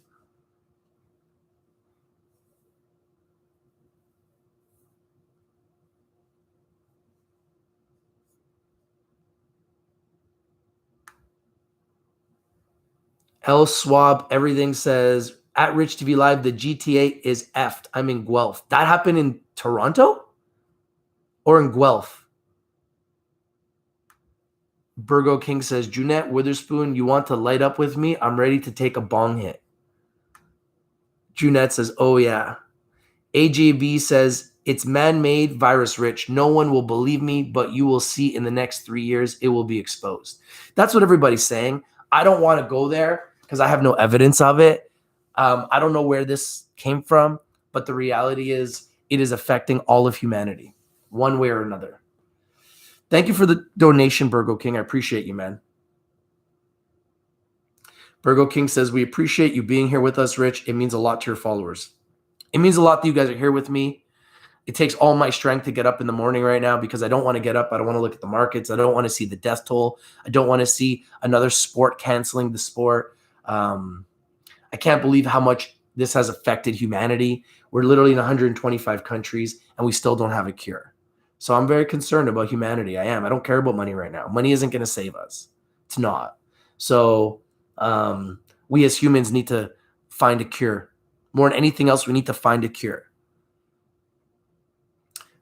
L Swab Everything says, at Rich TV Live, the GTA is effed. I'm in Guelph. That happened in Toronto or in Guelph? Virgo King says, Junette Witherspoon, you want to light up with me? I'm ready to take a bong hit. Junette says, oh yeah. AJB says, it's man-made, virus-rich. No one will believe me, but you will see in the next 3 years, it will be exposed. That's what everybody's saying. I don't want to go there because I have no evidence of it. I don't know where this came from, but the reality is it is affecting all of humanity, one way or another. Thank you for the donation, Virgo King. I appreciate you, man. Virgo King says, we appreciate you being here with us, Rich. It means a lot to your followers. It means a lot that you guys are here with me. It takes all my strength to get up in the morning right now because I don't want to get up. I don't want to look at the markets. I don't want to see the death toll. I don't want to see another sport canceling the sport. I can't believe how much this has affected humanity. We're literally in 125 countries and we still don't have a cure. So I'm very concerned about humanity. I am. I don't care about money right now. Money isn't going to save us. It's not. So we as humans need to find a cure. More than anything else, we need to find a cure.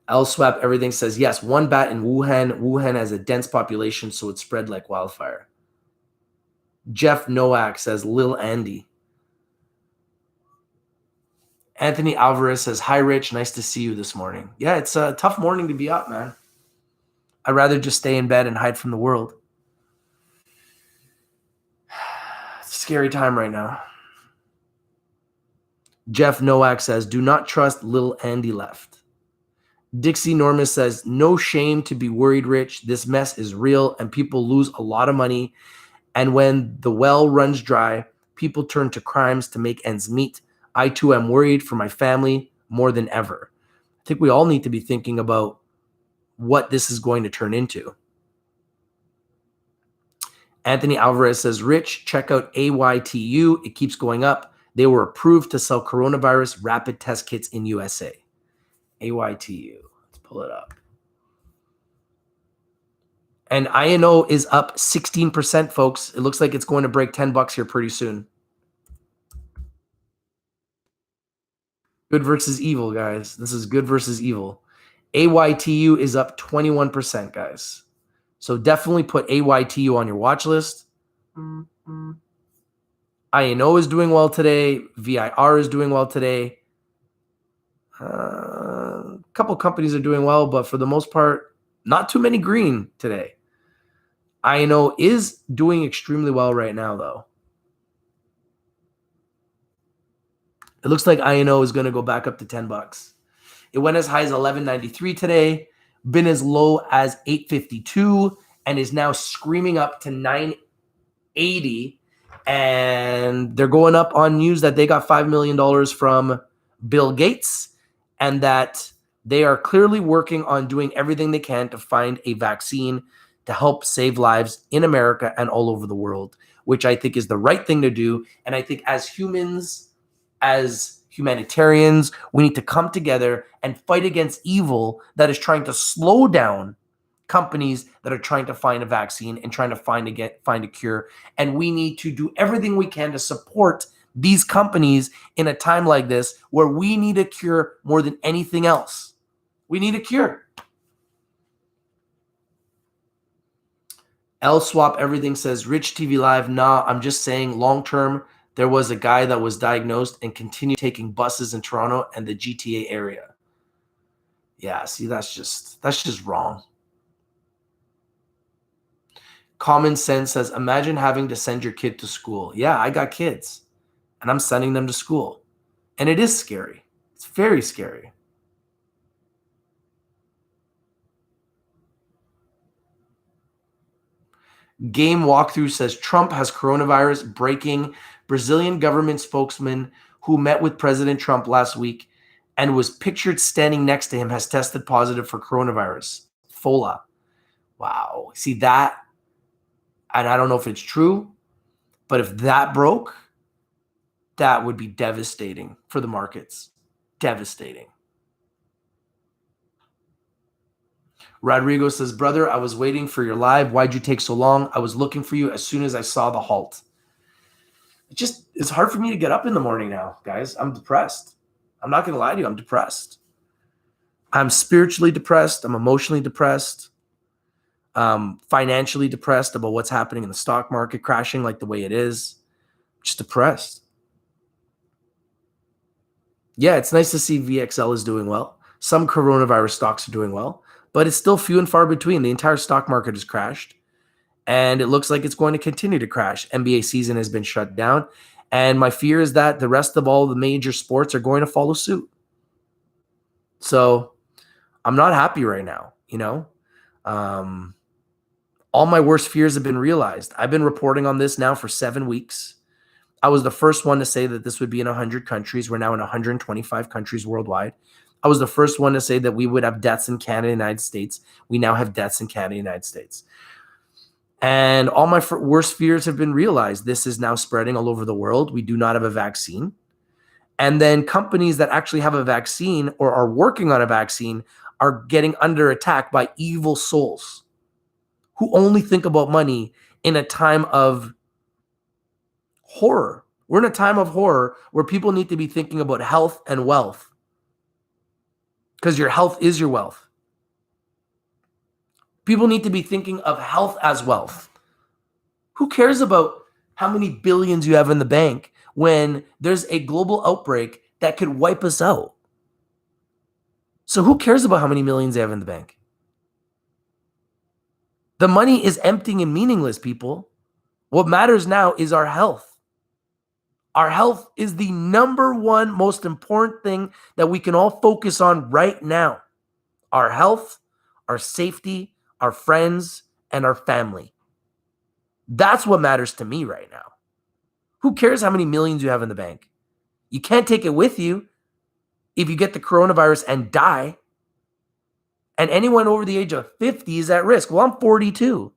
LSWAP everything says, yes, one bat in Wuhan. Wuhan has a dense population, so it spread like wildfire. Jeff Nowak says, Lil Andy. Anthony Alvarez says, hi, Rich. Nice to see you this morning. Yeah, it's a tough morning to be up, man. I'd rather just stay in bed and hide from the world. It's a scary time right now. Jeff Nowak says, do not trust Lil Andy left. Dixie Norman says, no shame to be worried, Rich. This mess is real and people lose a lot of money. And when the well runs dry, people turn to crimes to make ends meet. I too am worried for my family more than ever. I think we all need to be thinking about what this is going to turn into. Anthony Alvarez says, Rich, check out AYTU. It keeps going up. They were approved to sell coronavirus rapid test kits in USA. AYTU. Let's pull it up. And INO is up 16%, folks. It looks like it's going to break $10 here pretty soon. Good versus evil, guys. This is good versus evil. AYTU is up 21%, guys. So definitely put AYTU on your watch list. INO is doing well today. VIR is doing well today. A couple companies are doing well, but for the most part, not too many green today. INO is doing extremely well right now, though. It looks like INO is going to go back up to $10. It went as high as $11.93 today, been as low as $8.52, and is now screaming up to $9.80. And they're going up on news that they got $5 million from Bill Gates and that they are clearly working on doing everything they can to find a vaccine to help save lives in America and all over the world, which I think is the right thing to do. And I think as humans, as humanitarians, we need to come together and fight against evil that is trying to slow down companies that are trying to find a vaccine and trying to find a cure. And we need to do everything we can to support these companies in a time like this where we need a cure more than anything else. We need a cure. LSwap everything says, Rich TV Live, nah, I'm just saying long term, there was a guy that was diagnosed and continued taking buses in Toronto and the GTA area. Yeah, see, that's just wrong. Common Sense says, imagine having to send your kid to school. Yeah, I got kids and I'm sending them to school. And it is scary. It's very scary. Game Walkthrough says, Trump has coronavirus. Breaking. Brazilian government spokesman who met with President Trump last week and was pictured standing next to him has tested positive for coronavirus. Fola. Wow. See that? And I don't know if it's true, but if that broke, that would be devastating for the markets. Devastating. Rodrigo says, brother, I was waiting for your live. Why'd you take so long? I was looking for you as soon as I saw the halt. It's hard for me to get up in the morning now, guys. I'm depressed. I'm not going to lie to you. I'm depressed. I'm spiritually depressed. I'm emotionally depressed. financially depressed about what's happening in the stock market, crashing like the way it is. Just depressed. Yeah, it's nice to see VXL is doing well. Some coronavirus stocks are doing well, but it's still few and far between. The entire stock market has crashed, and it looks like it's going to continue to crash. NBA season has been shut down, and my fear is that the rest of all the major sports are going to follow suit. So I'm not happy right now, all my worst fears have been realized. I've been reporting on this now for 7 weeks. I was the first one to say that this would be in 100 countries. We're now in 125 countries worldwide. I was the first one to say that we would have deaths in Canada and United States. We now have deaths in Canada and United States. And all my worst fears have been realized. This is now spreading all over the world. We do not have a vaccine. And then companies that actually have a vaccine or are working on a vaccine are getting under attack by evil souls who only think about money in a time of horror. We're in a time of horror where people need to be thinking about health and wealth, because your health is your wealth. People need to be thinking of health as wealth. Who cares about how many billions you have in the bank when there's a global outbreak that could wipe us out? So who cares about how many millions they have in the bank? The money is empty and meaningless, people. What matters now is our health. Our health is the number one most important thing that we can all focus on right now. Our health, our safety, our friends, and our family. That's what matters to me right now. Who cares how many millions you have in the bank? You can't take it with you if you get the coronavirus and die. And anyone over the age of 50 is at risk. Well, I'm 42.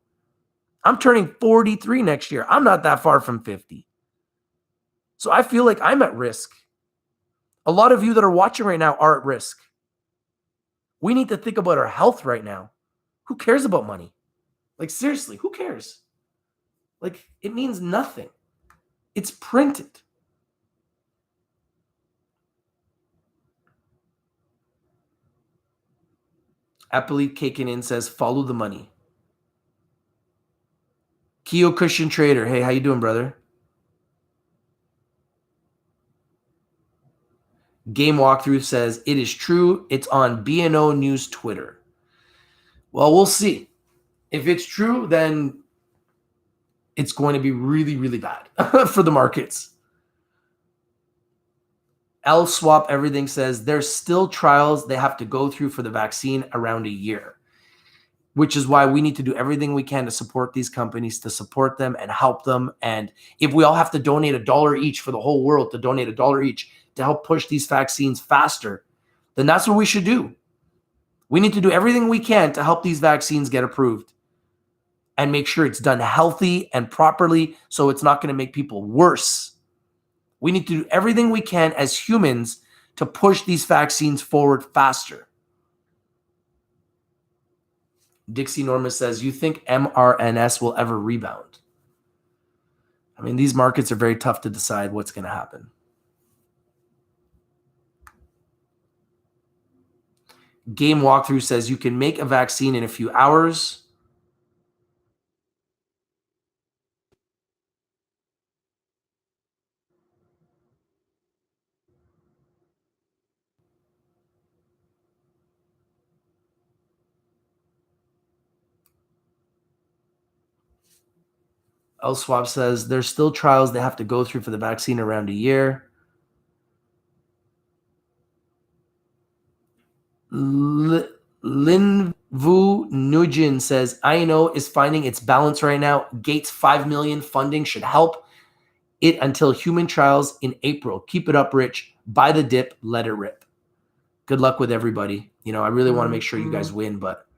I'm turning 43 next year. I'm not that far from 50. So I feel like I'm at risk. A lot of you that are watching right now are at risk. We need to think about our health right now. Who cares about money? Like, seriously, who cares? Like, it means nothing. It's printed. Appelite Kaken in says, follow the money. Keo Christian Trader. Hey, how you doing, brother? Game Walkthrough says, it is true. It's on BNO News Twitter. Well, we'll see. If it's true, then it's going to be really, really bad for the markets. L Swap Everything says, there's still trials they have to go through for the vaccine around a year, which is why we need to do everything we can to support these companies, to support them and help them. And if we all have to donate $1 each for the whole world, to donate $1 each to help push these vaccines faster, then that's what we should do. We need to do everything we can to help these vaccines get approved and make sure it's done healthy and properly so it's not going to make people worse. We need to do everything we can as humans to push these vaccines forward faster. Dixie Norma says, you think mRNS will ever rebound? I mean, these markets are very tough to decide what's going to happen. Game Walkthrough says, you can make a vaccine in a few hours. L Swap says, there's still trials they have to go through for the vaccine around a year. Linvu Nugin says, INO is finding its balance right now. Gates 5 million funding should help it until human trials in April. Keep it up, Rich. Buy the dip, let it rip. Good luck with everybody. I really want to make sure you guys win, but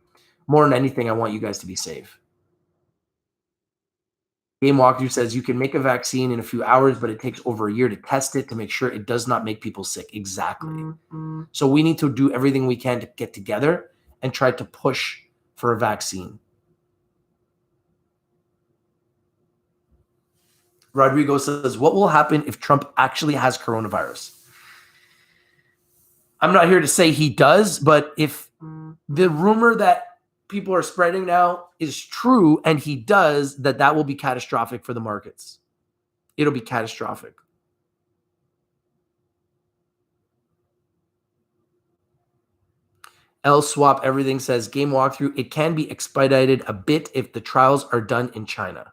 more than anything, I want you guys to be safe. Game Walkthrough says, you can make a vaccine in a few hours, but it takes over a year to test it to make sure it does not make people sick. Exactly. So we need to do everything we can to get together and try to push for a vaccine. Rodrigo says, what will happen if Trump actually has coronavirus? I'm not here to say he does, but if the rumor that people are spreading now is true, and he does, that will be catastrophic for the markets. It'll be catastrophic. L Swap Everything says, game walkthrough, it can be expedited a bit if the trials are done in China.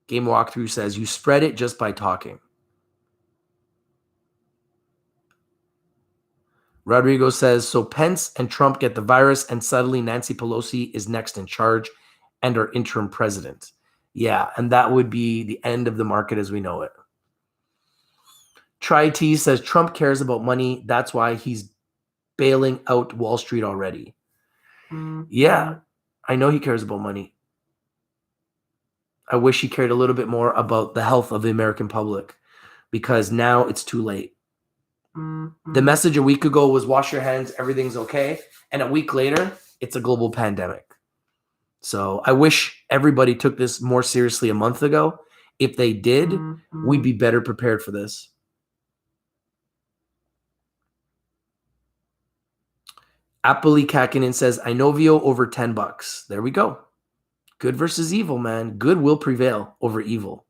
Game walkthrough says, you spread it just by talking. Rodrigo says, so Pence and Trump get the virus and suddenly Nancy Pelosi is next in charge and our interim president. Yeah, and that would be the end of the market as we know it. Tri T says, Trump cares about money. That's why he's bailing out Wall Street already. Yeah, I know he cares about money. I wish he cared a little bit more about the health of the American public, because now it's too late. The message a week ago was wash your hands, everything's okay. And a week later, it's a global pandemic. So I wish everybody took this more seriously a month ago. If they did, we'd be better prepared for this. Apoli Kakinen says, Inovio over $10. There we go. Good versus evil, man. Good will prevail over evil.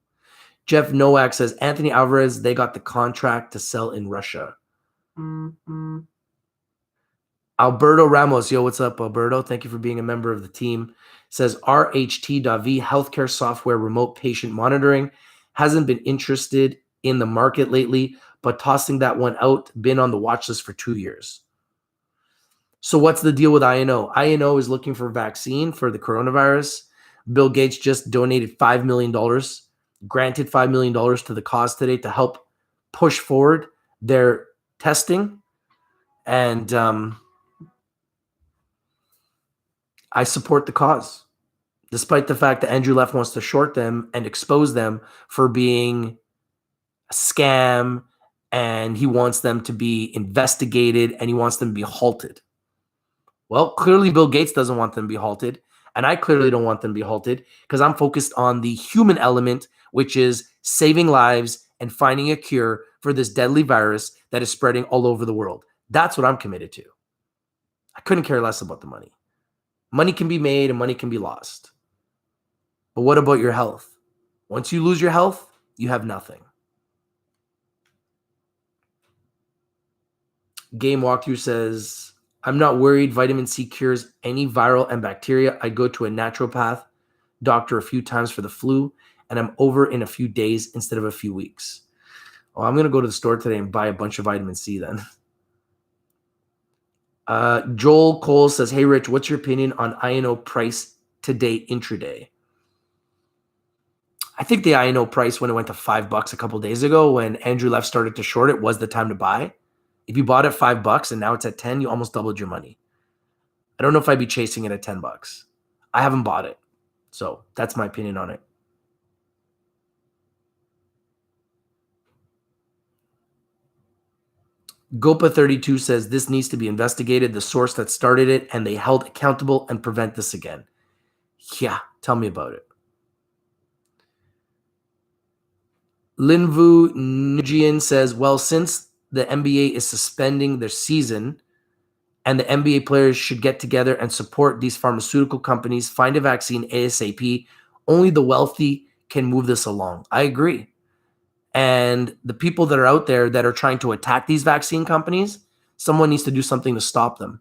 Jeff Nowak says, Anthony Alvarez, they got the contract to sell in Russia. Alberto Ramos, yo, what's up, Alberto? Thank you for being a member of the team. Says, RHT.V, healthcare software remote patient monitoring. Hasn't been interested in the market lately, but tossing that one out, been on the watch list for 2 years. So what's the deal with INO? INO is looking for a vaccine for the coronavirus. Bill Gates just donated $5 million, granted $5 million to the cause today to help push forward their testing. And I support the cause, despite the fact that Andrew Leff wants to short them and expose them for being a scam, and he wants them to be investigated, and he wants them to be halted. Well, clearly Bill Gates doesn't want them to be halted, and I clearly don't want them to be halted because I'm focused on the human element, which is saving lives and finding a cure for this deadly virus that is spreading all over the world. That's what I'm committed to. I couldn't care less about the money. Money can be made and money can be lost. But what about your health? Once you lose your health, you have nothing. Game Walkthrough says, I'm not worried vitamin C cures any viral and bacteria. I go to a naturopath doctor a few times for the flu, and I'm over in a few days instead of a few weeks. Oh, I'm going to go to the store today and buy a bunch of vitamin C then. Joel Cole says, hey, Rich, what's your opinion on INO price today intraday? I think the INO price when it went to $5 a couple days ago when Andrew Leff started to short it was the time to buy. If you bought it $5 and now it's at 10, you almost doubled your money. I don't know if I'd be chasing it at $10. I haven't bought it. So that's my opinion on it. Gopa32 says this needs to be investigated, the source that started it, and they held accountable and prevent this again. Yeah, tell me about it. Linvu Nguyen says, well, since the NBA is suspending their season and the NBA players should get together and support these pharmaceutical companies, find a vaccine ASAP, only the wealthy can move this along. I agree. And the people that are out there that are trying to attack these vaccine companies, someone needs to do something to stop them.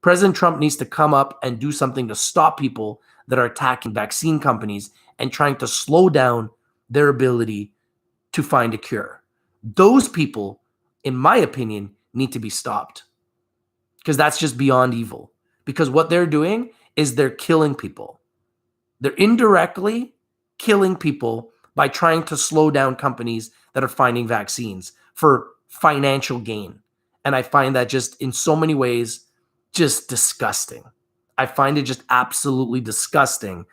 President Trump needs to come up and do something to stop people that are attacking vaccine companies and trying to slow down their ability to find a cure. Those people, in my opinion, need to be stopped because that's just beyond evil. Because what they're doing is they're killing people. They're indirectly killing people by trying to slow down companies that are finding vaccines for financial gain. And I find that just in so many ways, just disgusting. I find it just absolutely disgusting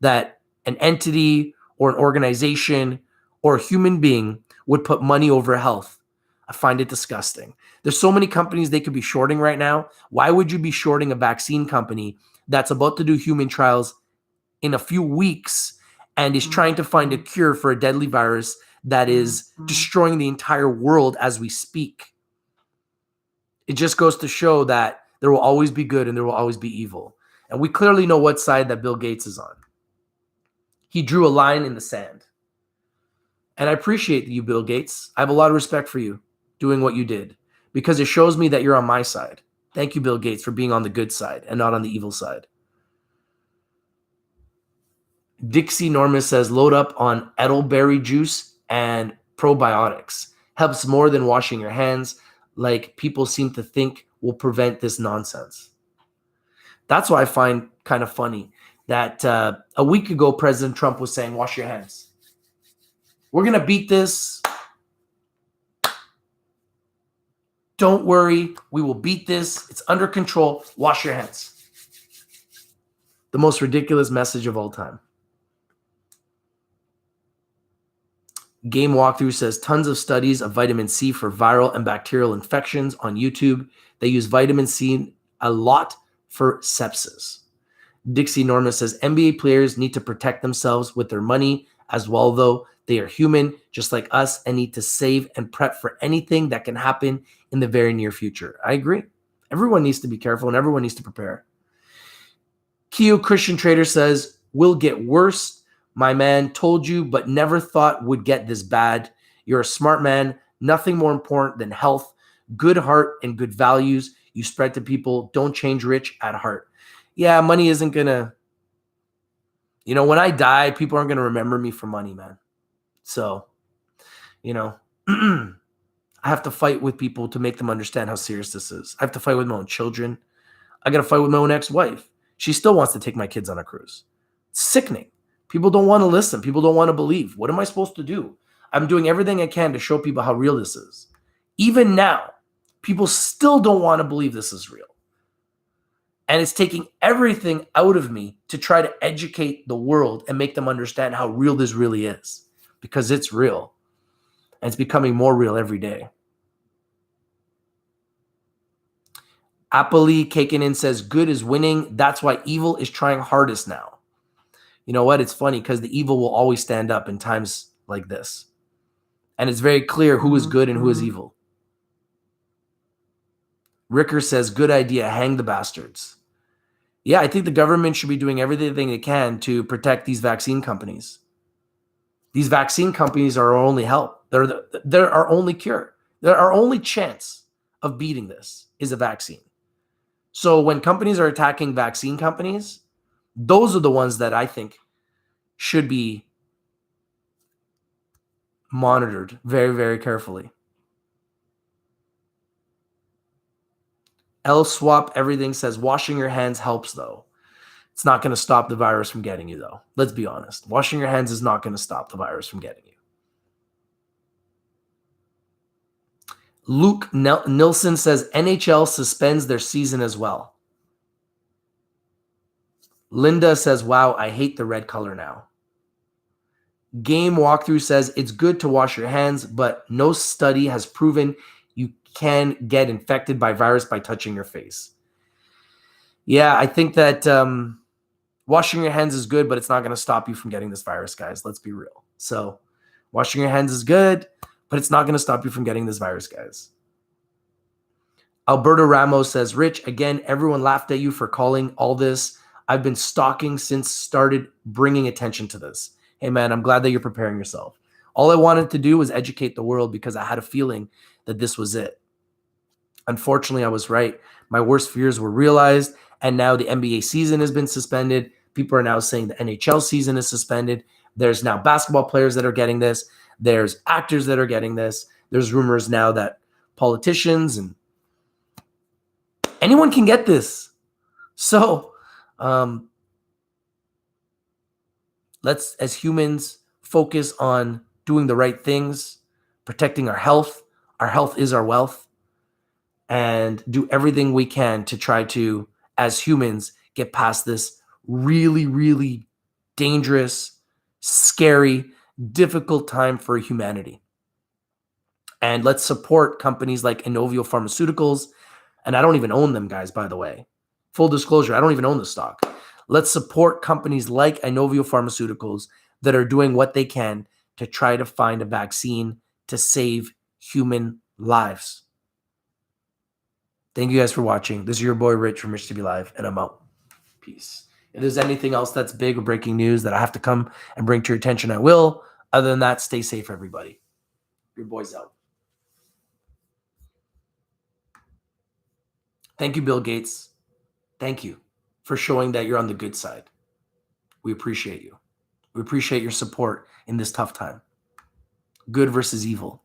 that an entity or an organization or a human being would put money over health. I find it disgusting. There's so many companies they could be shorting right now. Why would you be shorting a vaccine company that's about to do human trials in a few weeks and is trying to find a cure for a deadly virus that is destroying the entire world as we speak? It just goes to show that There will always be good and there will always be evil. And we clearly know what side that Bill Gates is on. He drew a line in the sand. And I appreciate you, Bill Gates. I have a lot of respect for you doing what you did because it shows me that you're on my side. Thank you, Bill Gates, for being on the good side and not on the evil side. Dixie Norman says, load up on elderberry juice and probiotics. Helps more than washing your hands, like people seem to think will prevent this nonsense. That's what I find kind of funny, that a week ago, President Trump was saying, wash your hands. We're going to beat this. Don't worry. We will beat this. It's under control. Wash your hands. The most ridiculous message of all time. Game Walkthrough says tons of studies of vitamin C for viral and bacterial infections on YouTube. They use vitamin C a lot for sepsis. Dixie Norma says NBA players need to protect themselves with their money as well, though. They are human, just like us, and need to save and prep for anything that can happen in the very near future. I agree. Everyone needs to be careful and everyone needs to prepare. Keo Christian Trader says, will get worse. My man, told you, but never thought would get this bad. You're a smart man. Nothing more important than health, good heart, and good values you spread to people. Don't change rich at heart. Yeah, money isn't going to, when I die, people aren't going to remember me for money, man. So, I have to fight with people to make them understand how serious this is. I have to fight with my own children. I got to fight with my own ex-wife. She still wants to take my kids on a cruise. It's sickening. People don't want to listen. People don't want to believe. What am I supposed to do? I'm doing everything I can to show people how real this is. Even now, people still don't want to believe this is real. And it's taking everything out of me to try to educate the world and make them understand how real this really is. Because it's real. And it's becoming more real every day. Apoli Kakenin says, good is winning. That's why evil is trying hardest now. You know what? It's funny because the evil will always stand up in times like this. And it's very clear who is good and who is evil. Ricker says, good idea. Hang the bastards. Yeah, I think the government should be doing everything they can to protect these vaccine companies. These vaccine companies are our only help. They're our only cure. They're our only chance of beating this is a vaccine. So when companies are attacking vaccine companies, those are the ones that I think should be monitored very, very carefully. L-Swap Everything says, washing your hands helps, though. It's not going to stop the virus from getting you, though. Let's be honest. Washing your hands is not going to stop the virus from getting you. Luke Nilsson says, NHL suspends their season as well. Linda says, wow, I hate the red color now. Game Walkthrough says, it's good to wash your hands, but no study has proven you can get infected by virus by touching your face. Yeah, I think that washing your hands is good, but it's not going to stop you from getting this virus, guys. Let's be real. So washing your hands is good, but it's not going to stop you from getting this virus, guys. Alberto Ramos says, Rich, again, everyone laughed at you for calling all this. I've been stalking since started bringing attention to this. Hey, man, I'm glad that you're preparing yourself. All I wanted to do was educate the world because I had a feeling that this was it. Unfortunately, I was right. My worst fears were realized, and now the NBA season has been suspended. People are now saying the NHL season is suspended. There's now basketball players that are getting this. There's actors that are getting this. There's rumors now that politicians and anyone can get this. So let's, as humans, focus on doing the right things, protecting our health. Our health is our wealth. And do everything we can to try to, as humans, get past this really, really dangerous, scary, difficult time for humanity. And let's support companies like Inovio Pharmaceuticals. And I don't even own them, guys, by the way. Full disclosure, I don't even own the stock. Let's support companies like Inovio Pharmaceuticals that are doing what they can to try to find a vaccine to save human lives. Thank you guys for watching. This is your boy Rich from Rich to Be Live, and I'm out. Peace. If there's anything else that's big or breaking news that I have to come and bring to your attention, I will. Other than that, stay safe, everybody. Your boy's out. Thank you, Bill Gates. Thank you for showing that you're on the good side. We appreciate you. We appreciate your support in this tough time. Good versus evil.